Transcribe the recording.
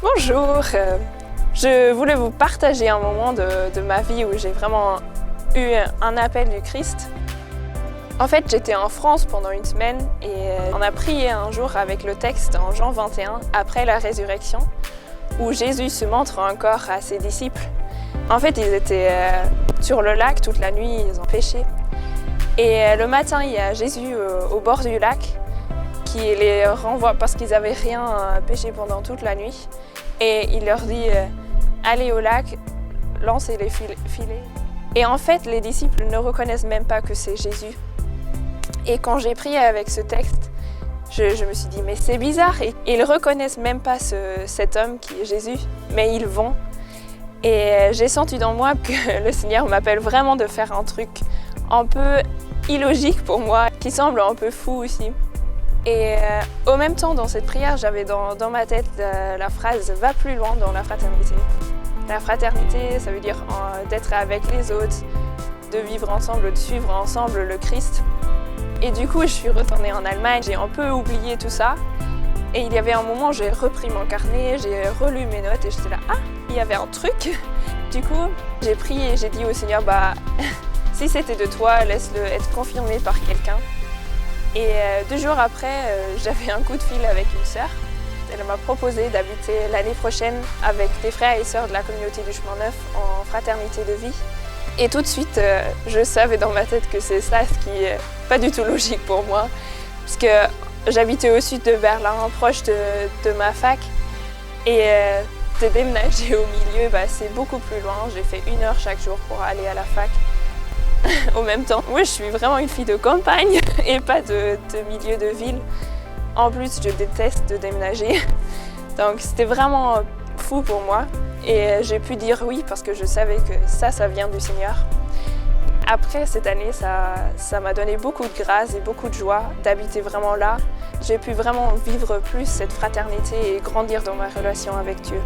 Bonjour, je voulais vous partager un moment de ma vie où j'ai vraiment eu un appel du Christ. En fait, j'étais en France pendant une semaine et on a prié un jour avec le texte en Jean 21, après la résurrection, où Jésus se montre encore à ses disciples. En fait, ils étaient sur le lac toute la nuit, ils ont pêché. Et le matin, il y a Jésus au bord du lac qui les renvoie parce qu'ils n'avaient rien pêché pendant toute la nuit. Et il leur dit allez au lac, lancez les filets. Et en fait, les disciples ne reconnaissent même pas que c'est Jésus. Et quand j'ai prié avec ce texte, je me suis dit mais c'est bizarre. Et ils ne reconnaissent même pas cet homme qui est Jésus, mais ils vont. Et j'ai senti dans moi que le Seigneur m'appelle vraiment de faire un truc un peu illogique pour moi, qui semble un peu fou aussi. Et au même temps, dans cette prière, j'avais dans ma tête la phrase « va plus loin dans la fraternité ». La fraternité, ça veut dire d'être avec les autres, de vivre ensemble, de suivre ensemble le Christ. Et du coup, je suis retournée en Allemagne, j'ai un peu oublié tout ça. Et il y avait un moment, j'ai repris mon carnet, j'ai relu mes notes et j'étais là « ah, il y avait un truc !» Du coup, j'ai prié et j'ai dit au Seigneur « si c'était de toi, laisse-le être confirmé par quelqu'un ». Et 2 jours après, j'avais un coup de fil avec une sœur. Elle m'a proposé d'habiter l'année prochaine avec des frères et sœurs de la communauté du Chemin Neuf en fraternité de vie. Et tout de suite, je savais dans ma tête que c'est ça, ce qui n'est pas du tout logique pour moi. Parce que j'habitais au sud de Berlin, proche de ma fac. Et de déménager au milieu, c'est beaucoup plus loin. J'ai fait 1 heure chaque jour pour aller à la fac. Au même temps, moi je suis vraiment une fille de campagne et pas de milieu de ville. En plus, je déteste de déménager. Donc c'était vraiment fou pour moi. Et j'ai pu dire oui parce que je savais que ça vient du Seigneur. Après cette année, ça m'a donné beaucoup de grâce et beaucoup de joie d'habiter vraiment là. J'ai pu vraiment vivre plus cette fraternité et grandir dans ma relation avec Dieu.